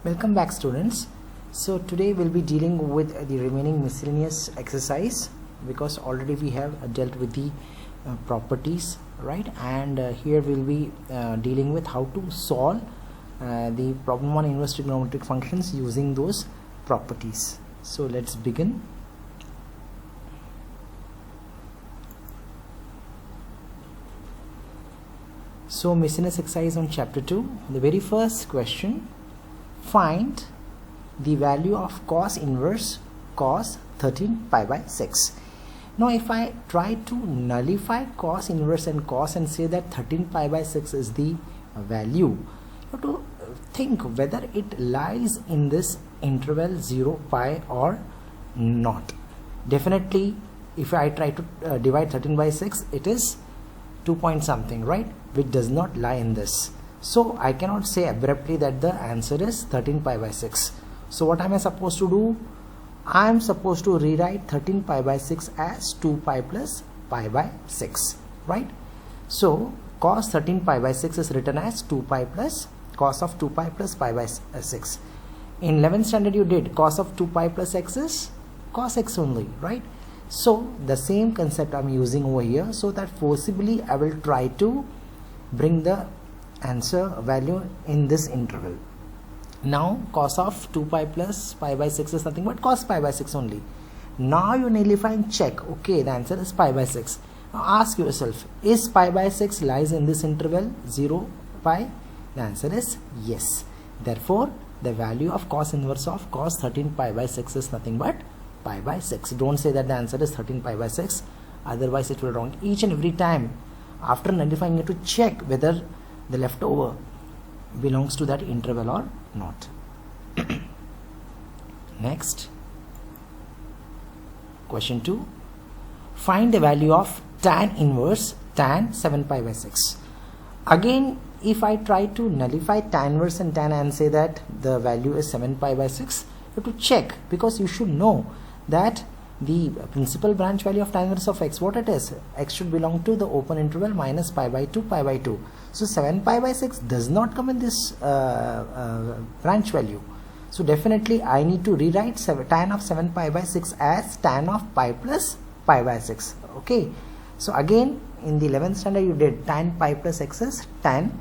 Welcome back, students. So today we'll be dealing with the remaining miscellaneous exercise, because already we have dealt with the properties, right? And here we'll be dealing with how to solve the problem on inverse trigonometric functions using those properties. So let's begin. So miscellaneous exercise on chapter 2. The very first question: find the value of cos inverse cos 13 pi by 6. Now if I try to nullify cos inverse and cos and say that 13 pi by 6 is the value, you have to think whether it lies in this interval 0 pi or not. Definitely if I try to divide 13 by 6, it is 2 point something, right, which does not lie in this. So I cannot say abruptly that the answer is 13 pi by 6. So what am I supposed to do? I am supposed to rewrite 13 pi by 6 as 2 pi plus pi by 6, right? So cos 13 pi by 6 is written as 2 pi plus cos of 2 pi plus pi by 6. In 11th standard you did cos of 2 pi plus x is cos x only, right? So the same concept I am using over here, so that forcibly I will try to bring the answer value in this interval. Now cos of 2 pi plus pi by 6 is nothing but cos pi by 6 only. Now you nullify and check, okay, the answer is pi by 6. Now ask yourself, is pi by 6 lies in this interval 0 pi? The answer is yes. Therefore the value of cos inverse of cos 13 pi by 6 is nothing but pi by 6. Don't say that the answer is 13 pi by 6, otherwise it will be wrong. Each and every time after nullifying, you have to check whether the leftover belongs to that interval or not. Next, question 2. Find the value of tan inverse tan 7 pi by 6. Again, if I try to nullify tan inverse and tan and say that the value is 7 pi by 6, you have to check, because you should know that the principal branch value of tan inverse of x, what it is, x should belong to the open interval minus pi by 2 pi by 2. So 7 pi by 6 does not come in this branch value. So definitely I need to rewrite tan of 7 pi by 6 as tan of pi plus pi by 6. Okay, so again in the 11th standard you did tan pi plus x is tan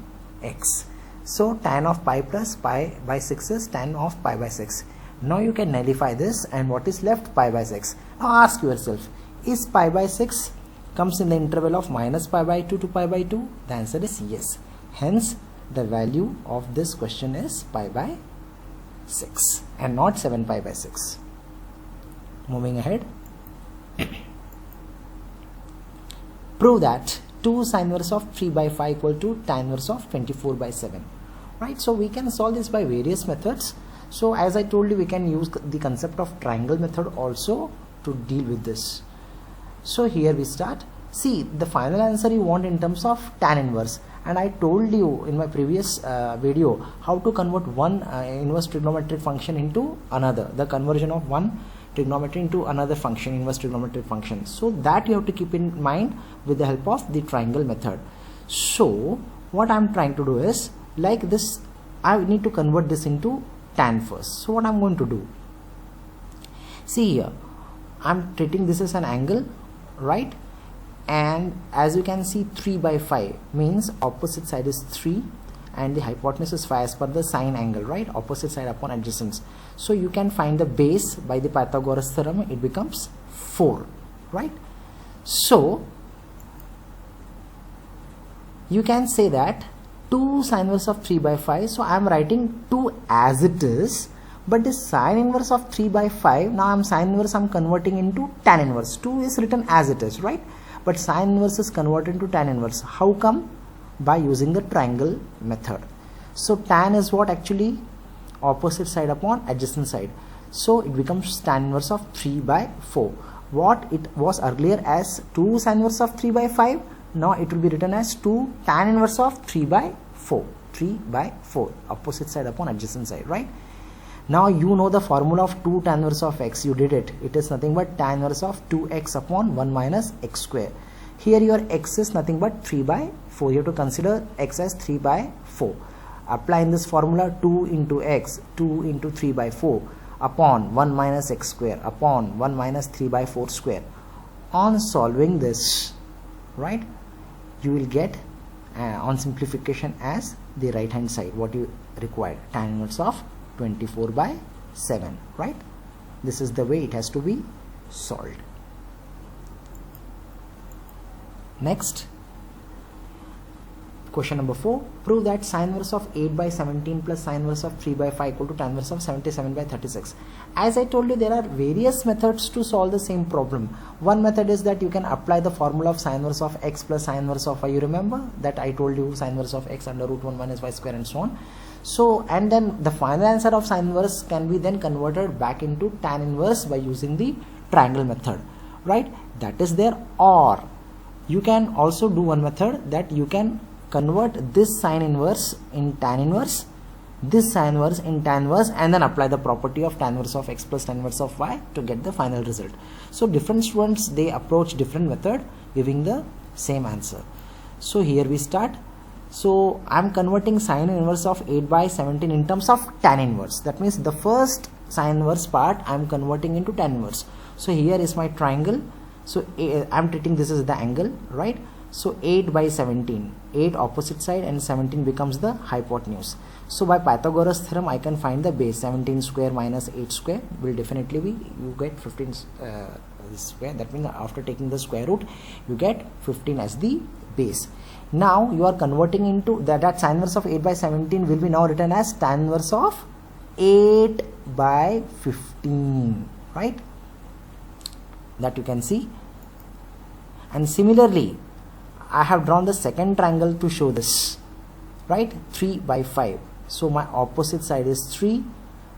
x. So tan of pi plus pi by 6 is tan of pi by 6. Now you can nullify this, and what is left? Pi by 6. Now ask yourself, is pi by 6 comes in the interval of minus pi by 2 to pi by 2? The answer is yes. Hence the value of this question is pi by 6 and not 7 pi by 6. Moving ahead. Prove that 2 sin inverse of 3 by 5 equal to tan inverse of 24 by 7. Right, so we can solve this by various methods. So as I told you, we can use the concept of triangle method also to deal with this. So here we start. See, the final answer you want in terms of tan inverse, and I told you in my previous video how to convert one inverse trigonometric function into another, the conversion of one trigonometry into another function, inverse trigonometric function. So that you have to keep in mind with the help of the triangle method. So what I am trying to do is, like this, I need to convert this into tan first. So what I'm going to do, see here, I'm treating this as an angle, right? And as you can see, 3 by 5 means opposite side is 3 and the hypotenuse is 5 as per the sine angle, right? Opposite side upon adjacent. So you can find the base by the Pythagoras theorem, it becomes 4, right? So you can say that 2 sin inverse of 3 by 5. So I am writing 2 as it is, but the sin inverse of 3 by 5, now I am sin inverse, I am converting into tan inverse. 2 is written as it is, right? But sin inverse is converted into tan inverse. How come? By using the triangle method. So tan is what? Actually opposite side upon adjacent side. So it becomes tan inverse of 3 by 4. What it was earlier as 2 sin inverse of 3 by 5, now it will be written as 2 tan inverse of 3 by 4. 3 by 4, opposite side upon adjacent side, right? Now you know the formula of 2 tan inverse of x, you did it. It is nothing but tan inverse of 2x upon 1 minus x square. Here your x is nothing but 3 by 4. You have to consider x as 3 by 4. applying this formula, 2 into x, 2 into 3 by 4 upon 1 minus x square upon 1 minus 3 by 4 square. On solving this, right, you will get on simplification as the right hand side what you required, tan inverse of 24 by 7, right? This is the way it has to be solved. Next, question number 4. Prove that sine inverse of 8 by 17 plus sine inverse of 3 by 5 equal to tan inverse of 77 by 36. As I told you, there are various methods to solve the same problem. One method is that you can apply the formula of sine inverse of x plus sine inverse of y. You remember that I told you sine inverse of x under root 1 minus y square and so on. So, and then the final answer of sine inverse can be then converted back into tan inverse by using the triangle method, right? That is there. Or you can also do one method that you can convert this sine inverse in tan inverse, this sine inverse in tan inverse, and then apply the property of tan inverse of x plus tan inverse of y to get the final result. So different students, they approach different method giving the same answer. So here we start. So I'm converting sine inverse of 8 by 17 in terms of tan inverse. That means the first sine inverse part I'm converting into tan inverse. So here is my triangle. So I'm treating this as the angle, right? So 8 by 17, 8 opposite side and 17 becomes the hypotenuse. So by Pythagoras theorem I can find the base. 17 square minus 8 square will definitely be, you get 15 square. That means after taking the square root you get 15 as the base. Now you are converting into that sine inverse of 8 by 17 will be now written as tan inverse of 8 by 15, right? That you can see. And similarly I have drawn the second triangle to show this, right? 3 by 5. So my opposite side is 3,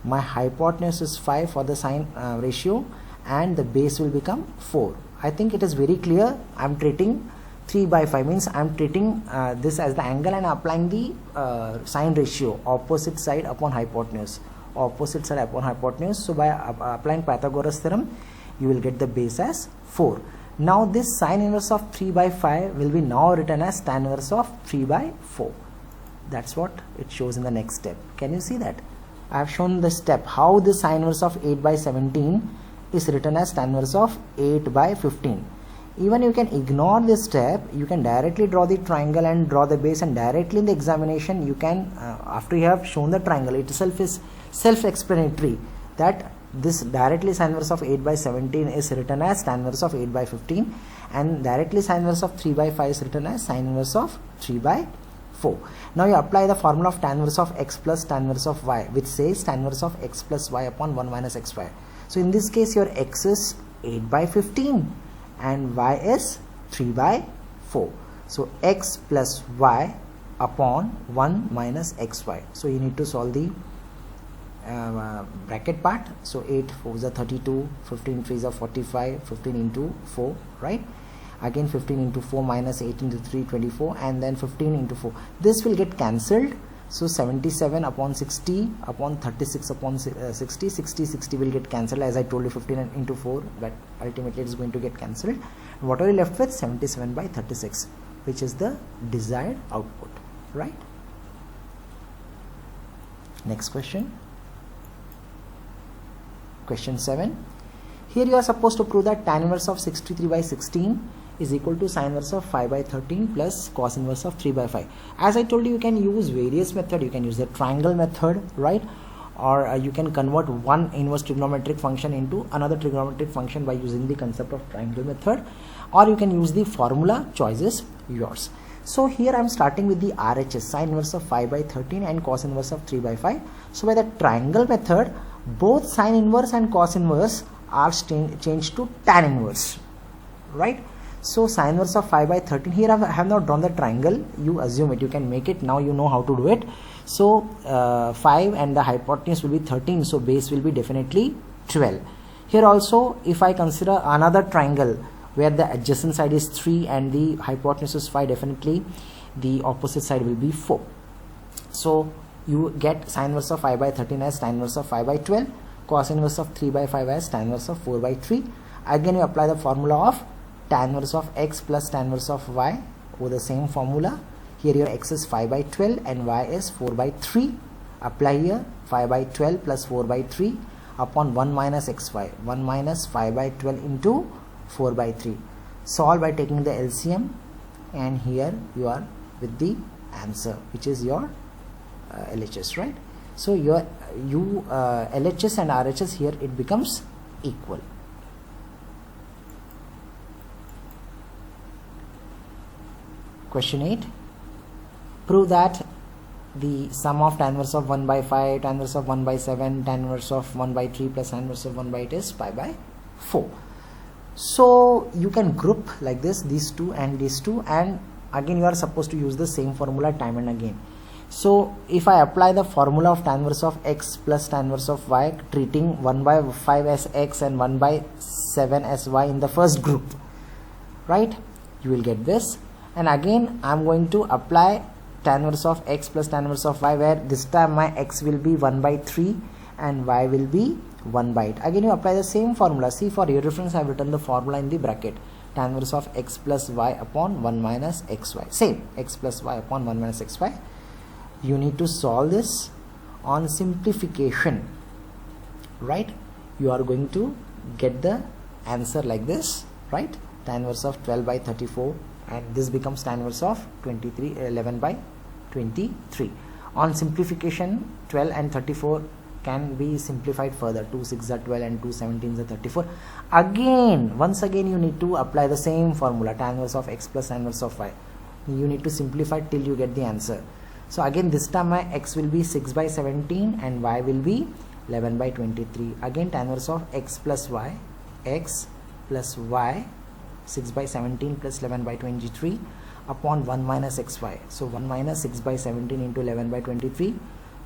my hypotenuse is 5 for the sine ratio, and the base will become 4. I think it is very clear. I am treating 3 by 5 means I am treating this as the angle and applying the sine ratio, opposite side upon hypotenuse, opposite side upon hypotenuse. So by applying Pythagoras theorem you will get the base as 4. Now this sine inverse of 3 by 5 will be now written as tan inverse of 3 by 4. That's what it shows in the next step. Can you see that? I have shown the step how the sine inverse of 8 by 17 is written as tan inverse of 8 by 15. Even you can ignore this step, you can directly draw the triangle and draw the base, and directly in the examination you can, after you have shown the triangle, it itself is self-explanatory that this directly sine inverse of 8 by 17 is written as tan inverse of 8 by 15, and directly sine inverse of 3 by 5 is written as sine inverse of 3 by 4. Now you apply the formula of tan inverse of x plus tan inverse of y, which says tan inverse of x plus y upon 1 minus x square. So in this case your x is 8 by 15 and y is 3 by 4. So x plus y upon 1 minus xy. So you need to solve the bracket part. So 8 4s are 32, 15 3s are 45, 15 into 4, right? Again 15 into 4 minus 8 into 3, 24, and then 15 into 4. This will get cancelled. So 77 upon 60 upon 36 upon 60, 60 will get cancelled, as I told you, 15 into 4, but ultimately it is going to get cancelled. What are you left with? 77 by 36, which is the desired output, right? Next question. Question 7. Here you are supposed to prove that tan inverse of 63 by 16 is equal to sine inverse of 5 by 13 plus cos inverse of 3 by 5. As I told you, you can use various methods. You can use the triangle method, right? Or you can convert one inverse trigonometric function into another trigonometric function by using the concept of triangle method, or you can use the formula. Choice is yours. So here I am starting with the RHS, sine inverse of 5 by 13 and cos inverse of 3 by 5. So by the triangle method, both sine inverse and cos inverse are changed to tan inverse, right? So sine inverse of 5 by 13, here I have not drawn the triangle. You assume it, you can make it. Now you know how to do it. So 5 and the hypotenuse will be 13, so base will be definitely 12. Here also, if I consider another triangle where the adjacent side is 3 and the hypotenuse is 5, definitely the opposite side will be 4. So you get sine inverse of 5 by 13 as tan inverse of 5 by 12, cos inverse of 3 by 5 as tan inverse of 4 by 3. Again you apply the formula of tan inverse of x plus tan inverse of y over the same formula. Here your x is 5 by 12 and y is 4 by 3. Apply here 5 by 12 plus 4 by 3 upon 1 minus xy. 1 minus 5 by 12 into 4 by 3. Solve by taking the LCM, and here you are with the answer, which is your LHS, right? So your LHS and RHS here, it becomes equal. Question 8. Prove that the sum of tan inverse of 1 by 5, tan inverse of 1 by 7, tan inverse of 1 by 3 plus tan inverse of 1 by 8 is pi by 4. So you can group like this, these two and these two, and again you are supposed to use the same formula time and again. So if I apply the formula of tan inverse of x plus tan inverse of y, treating 1 by 5 as x and 1 by 7 as y in the first group, right, you will get this. And again I am going to apply tan inverse of x plus tan inverse of y, where this time my x will be 1 by 3 and y will be 1 by 8. Again you apply the same formula. See, for your reference I have written the formula in the bracket. Tan inverse of x plus y upon 1 minus xy. Same, x plus y upon 1 minus xy. You need to solve this on simplification, right? You are going to get the answer like this, right? Tan inverse of 12 by 34, and this becomes tan inverse of 11 by 23. On simplification, 12 and 34 can be simplified further. 2 6 are 12 and 2 17 are 34. Again, once again you need to apply the same formula, tan inverse of x plus tan inverse of y. You need to simplify till you get the answer. So again this time my x will be 6 by 17 and y will be 11 by 23. Again tan inverse of x plus y, x plus y, 6 by 17 plus 11 by 23 upon 1 minus xy. So 1 minus 6 by 17 into 11 by 23.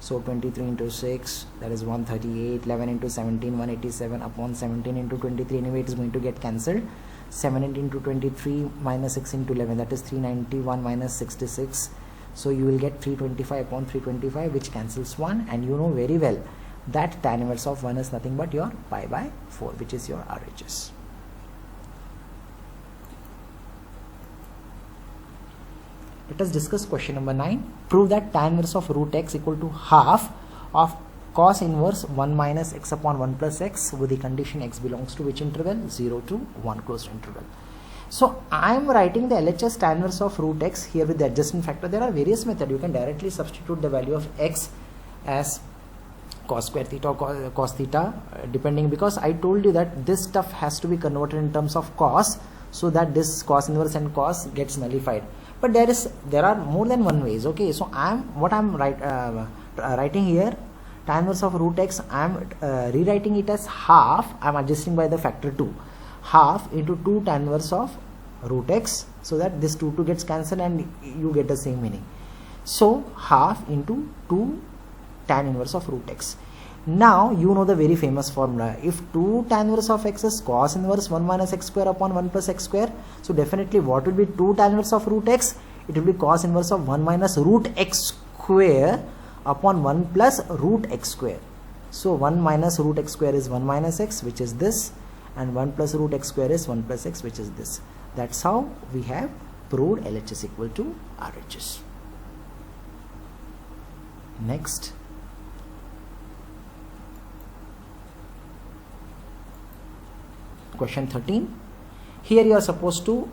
So 23 into 6, that is 138. 11 into 17, 187 upon 17 into 23. Anyway, it is going to get cancelled. 17 into 23 minus 6 into 11, that is 391 minus 66. So you will get 325 upon 325, which cancels 1, and you know very well that tan inverse of 1 is nothing but your pi by 4, which is your RHS. Let us discuss question number 9. Prove that tan inverse of root x equal to half of cos inverse 1 minus x upon 1 plus x with the condition x belongs to which interval? 0 to 1 closed interval. So I am writing the LHS tan inverse of root x here with the adjustment factor. There are various methods. You can directly substitute the value of x as cos square theta or cos theta, depending, because I told you that this stuff has to be converted in terms of cos, so that this cos inverse and cos gets nullified. But there are more than one ways. Okay, so I'm writing here tan inverse of root x. I am rewriting it as half. I am adjusting by the factor 2, half into 2 tan inverse of root x, so that this 2 gets cancelled and you get the same meaning. So half into 2 tan inverse of root x. Now you know the very famous formula. If 2 tan inverse of x is cos inverse 1 minus x square upon 1 plus x square, so definitely what will be 2 tan inverse of root x? It will be cos inverse of 1 minus root x square upon 1 plus root x square. So 1 minus root x square is 1 minus x, which is this, and 1 plus root x square is 1 plus x, which is this. That's how we have proved LHS equal to RHS. Next. Question 13. Here you are supposed to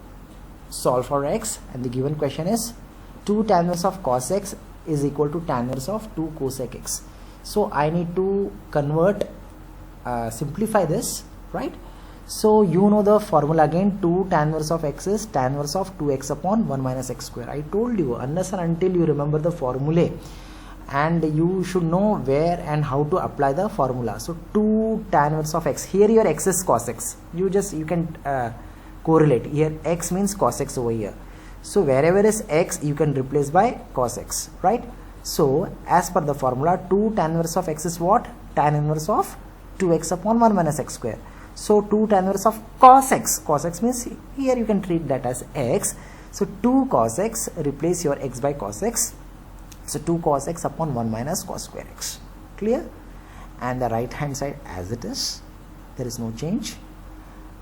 solve for x, and the given question is 2 tan inverse of cos x is equal to tan inverse of 2 cosec x. So I need to convert, simplify this, right? So you know the formula again. 2 tan inverse of x is tan inverse of 2x upon 1 minus x square. I told you, unless and until you remember the formulae, and you should know where and how to apply the formula. So 2 tan inverse of x, here your x is cos x. You can correlate. Here x means cos x over here. So wherever is x, you can replace by cos x, right? So as per the formula, 2 tan inverse of x is what? Tan inverse of 2x upon 1 minus x square. So 2 tan inverse of cos x. Cos x means here you can treat that as x. So 2 cos x, replace your x by cos x. So 2 cos x upon 1 minus cos square x. Clear? And the right hand side as it is. There is no change.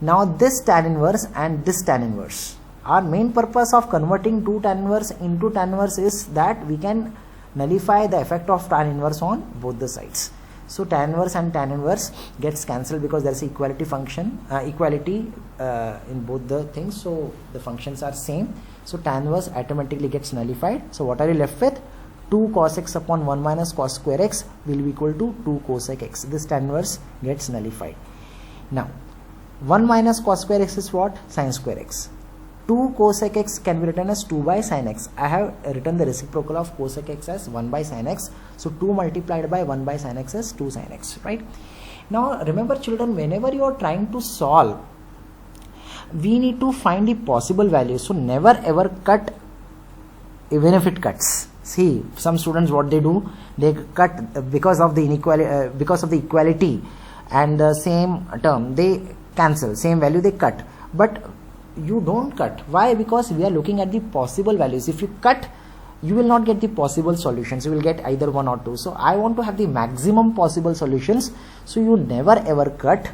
Now this tan inverse and this tan inverse. our main purpose of converting 2 tan inverse into tan inverse is that we can nullify the effect of tan inverse on both the sides. So tan inverse and tan inverse gets cancelled because there is equality function, equality in both the things, so the functions are same. So tan inverse automatically gets nullified. So what are you left with? 2 cos x upon 1 minus cos square x will be equal to 2 cosec x. This tan inverse gets nullified. Now 1 minus cos square x is what? Sin square x. 2 cosec x can be written as 2 by sin x. I have written the reciprocal of cosec x as 1 by sin x. So 2 multiplied by 1 by sin x is 2 sin x, right? Now remember children, whenever you are trying to solve, we need to find the possible value. So never ever cut even if it cuts. See, some students what they do, they cut because of the inequality, because of the equality and the same term, they cancel, same value they cut. But you don't cut. Why? Because we are looking at the possible values. If you cut, you will not get the possible solutions. You will get either 1 or 2. So I want to have the maximum possible solutions. So you never ever cut,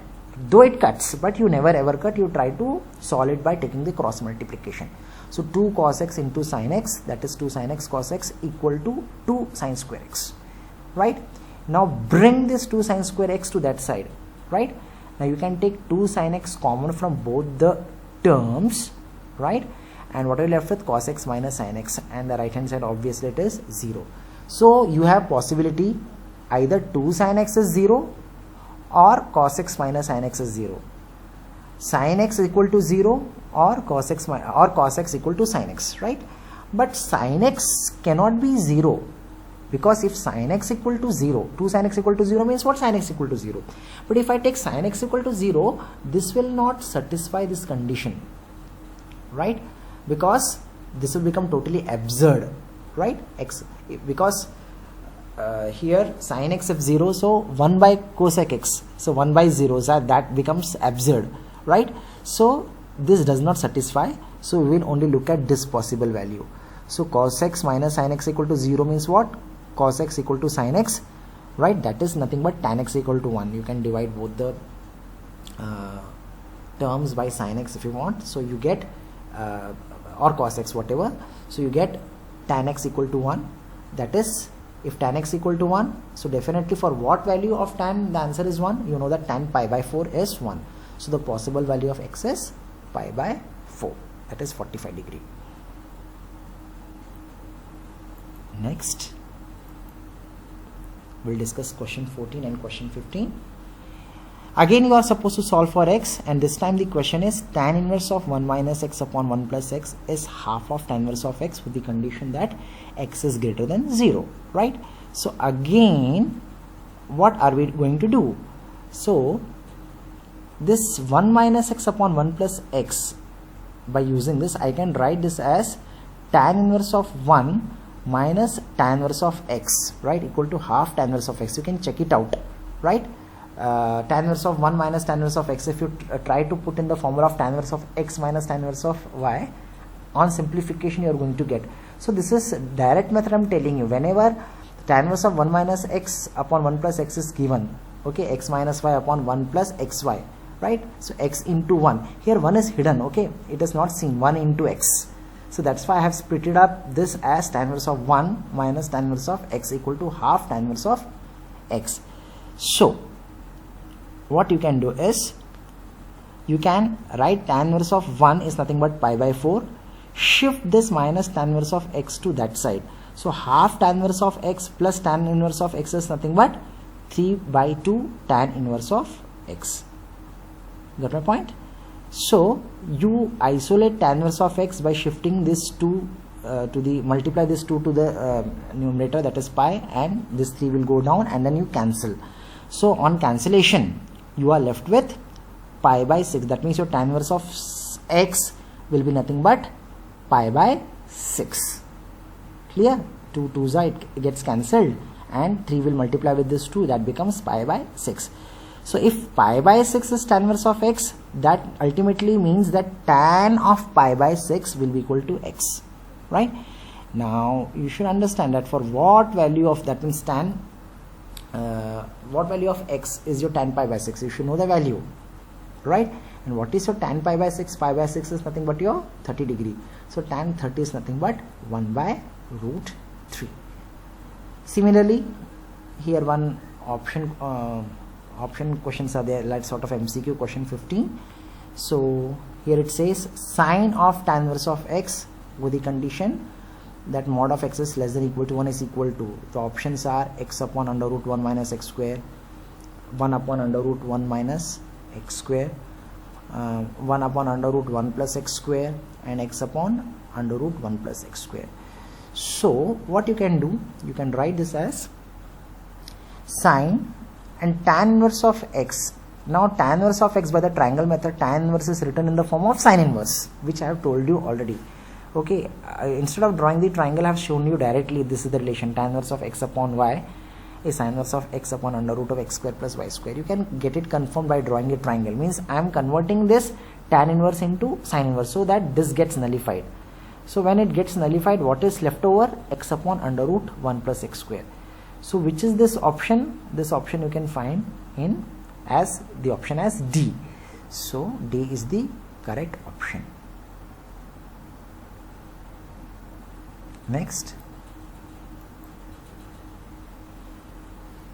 though it cuts, but you never ever cut. You try to solve it by taking the cross multiplication. So 2 cos x into sin x, that is 2 sin x cos x equal to 2 sin square x, right? Now bring this 2 sin square x to that side, right? Now you can take 2 sin x common from both the terms, right? And what are you left with? Cos x minus sin x, and the right hand side obviously it is 0. So you have possibility either 2 sin x is 0 or cos x minus sin x is 0. Sin x is equal to 0 or cos x equal to sin x, right? But sin x cannot be 0, because if sin x equal to 0, 2 sin x equal to 0 means what? Sin x equal to 0. But if I take sin x equal to 0, this will not satisfy this condition, right? Because this will become totally absurd, right? X, because here sin x is 0, so 1 by cosec x, so 1 by 0, so that becomes absurd, right? So this does not satisfy, so we will only look at this possible value. So cos x minus sin x equal to 0 means what? Cos x equal to sin x, right? That is nothing but tan x equal to 1. You can divide both the terms by sin x if you want, so you get or cos x, whatever, so you get tan x equal to 1. That is, if tan x equal to 1, so definitely for what value of tan the answer is 1? You know that tan pi by 4 is 1. So the possible value of x is pi by 4, that is 45 degree. Next, we'll discuss question 14 and question 15. Again you are supposed to solve for x, and this time the question is tan inverse of 1 minus x upon 1 plus x is half of tan inverse of x with the condition that x is greater than 0, right? So again, what are we going to do? So this 1 minus x upon 1 plus x, by using this I can write this as tan inverse of 1 minus tan inverse of x, right, equal to half tan inverse of x. You can check it out, right? Tan inverse of 1 minus tan inverse of x, if you try to put in the formula of tan inverse of x minus tan inverse of y, on simplification you are going to get. So this is direct method I am telling you. Whenever tan inverse of 1 minus x upon 1 plus x is given, okay, x minus y upon 1 plus xy, right? So x into 1, here 1 is hidden, okay, it is not seen, 1 into x. So that's why I have split it up this as tan inverse of 1 minus tan inverse of x equal to half tan inverse of x. So what you can do is, you can write tan inverse of 1 is nothing but pi by 4, shift this minus tan inverse of x to that side. So half tan inverse of x plus tan inverse of x is nothing but 3 by 2 tan inverse of x. Got my point? So you isolate tan inverse of x by shifting this 2 to the, multiply this 2 to the numerator, that is pi, and this 3 will go down, and then you cancel. So on cancellation you are left with pi by 6. That means your tan inverse of x will be nothing but pi by 6. Clear? 2 2's are, it gets cancelled, and 3 will multiply with this 2, that becomes pi by 6. So if pi by 6 is tan inverse of x, that ultimately means that tan of pi by 6 will be equal to x, right? Now you should understand that for what value of, that means tan, what value of x is your tan pi by 6, you should know the value, right? And what is your tan pi by 6? Pi by 6 is nothing but your 30 degree. So tan 30 is nothing but 1 by root 3. Similarly, here one option questions are there, like sort of MCQ question 15. So here it says sine of tan inverse of x with the condition that mod of x is less than equal to 1 is equal to, the options are x upon under root 1 minus x square, 1 upon under root 1 minus x square, 1 upon under root 1 plus x square, and x upon under root 1 plus x square. So what you can do, you can write this as sine and tan inverse of x. Now tan inverse of x by the triangle method, tan inverse is written in the form of sine inverse, which I have told you already. Okay, instead of drawing the triangle, I have shown you directly this is the relation. Tan inverse of x upon y is sine inverse of x upon under root of x square plus y square. You can get it confirmed by drawing a triangle. Means I am converting this tan inverse into sine inverse so that this gets nullified. So when it gets nullified, what is left over? X upon under root 1 plus x square. So which is this option? This option you can find in as the option as D. So D is the correct option. Next,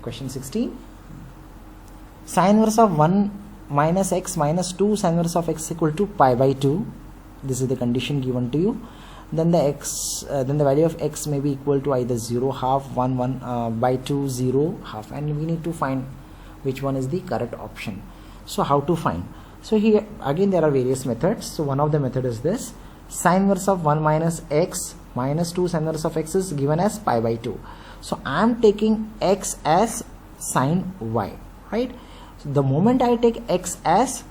question 16. Sine inverse of 1 minus x minus 2 sine inverse of x equal to pi by 2. This is the condition given to you. Then the value of x may be equal to either 0, half, 1 by 2, 0, half, and we need to find which one is the correct option. So how to find? So here again there are various methods. So one of the method is this: sine inverse of 1 minus x minus 2 sine inverse of x is given as pi by 2. So I am taking x as sine y, right? So the moment I take x as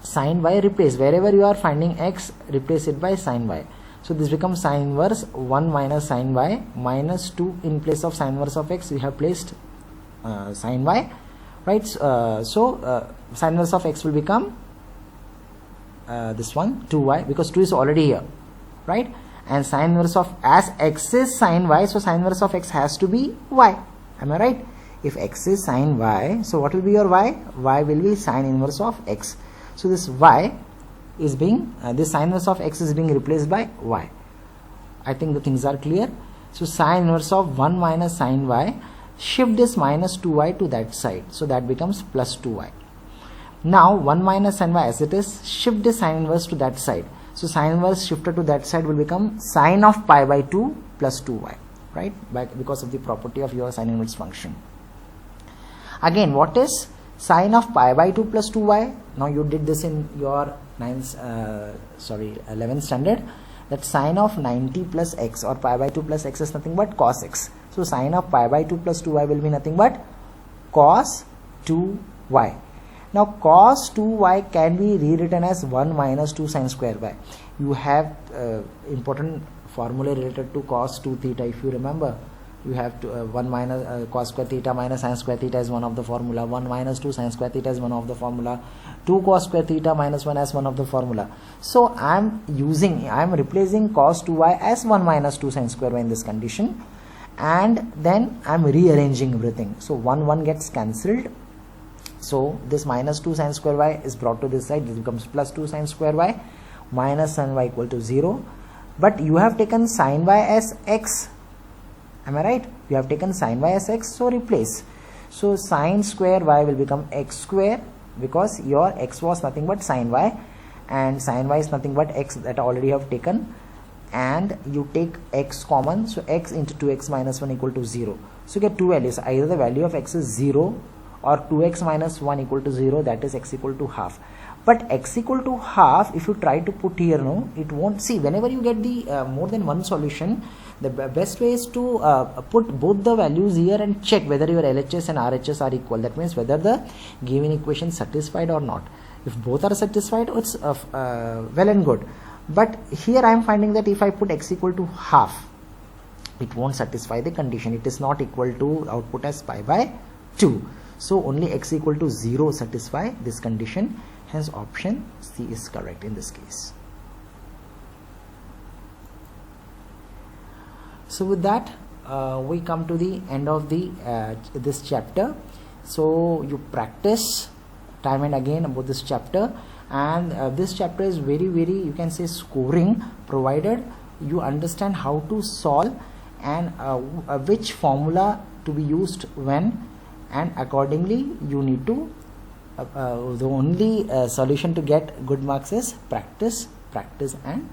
sine y, replace wherever you are finding x, replace it by sine y. So this becomes sine inverse 1 minus sine y minus 2. In place of sine inverse of x, we have placed sine y, right? Sine inverse of x will become this one 2y, because 2 is already here, right? And sine inverse of, as x is sine y, so sine inverse of x has to be y. Am I right? If x is sine y, so what will be your y? Y will be sine inverse of x. So this y is being this sine inverse of x is being replaced by y. I think the things are clear. So sine inverse of 1 minus sine y, shift this minus 2y to that side, so that becomes plus 2y. Now 1 minus sine y as it is, shift this sine inverse to that side. So sine inverse shifted to that side will become sine of pi by 2 plus 2y, right? Because of the property of your sine inverse function. Again, what is sine of pi by 2 plus 2y? Now you did this in your 11th standard. That sine of 90 plus x or pi by 2 plus x is nothing but cos x. So sine of pi by 2 plus 2y will be nothing but cos 2y. Now cos 2y can be rewritten as 1 minus 2 sine square y. You have important formula related to cos 2 theta. If you remember, you have to 1 minus cos square theta minus sine square theta is one of the formula. 1 minus 2 sine square theta is one of the formula. 2 cos square theta minus 1 as one of the formula. So I am replacing cos 2y as 1 minus 2 sine square y in this condition, and then I am rearranging everything. So 1 gets cancelled. So this minus 2 sine square y is brought to this side. This becomes plus 2 sine square y minus sine y equal to 0. But you have taken sine y as x. Am I right? You have taken sine y as x, so replace. So sine square y will become x square, because your x was nothing but sine y, and sine y is nothing but x that I already have taken, and you take x common. So x into 2x minus 1 equal to 0. So you get two values. Either the value of x is 0 or 2x minus 1 equal to 0, that is x equal to half. But x equal to half, if you try to put here, no, it won't. See, whenever you get the more than one solution, the best way is to put both the values here and check whether your LHS and RHS are equal. That means whether the given equation is satisfied or not. If both are satisfied, it's well and good. But here I am finding that if I put x equal to half, it won't satisfy the condition. It is not equal to output as pi by 2. So only x equal to 0 satisfy this condition. Hence option C is correct in this case. So with that, we come to the end of the this chapter. So you practice time and again about this chapter, and this chapter is very you can say scoring, provided you understand how to solve and which formula to be used when, and accordingly you need to the only solution to get good marks is practice and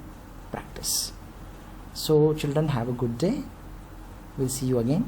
practice. So children, have a good day. We'll see you again.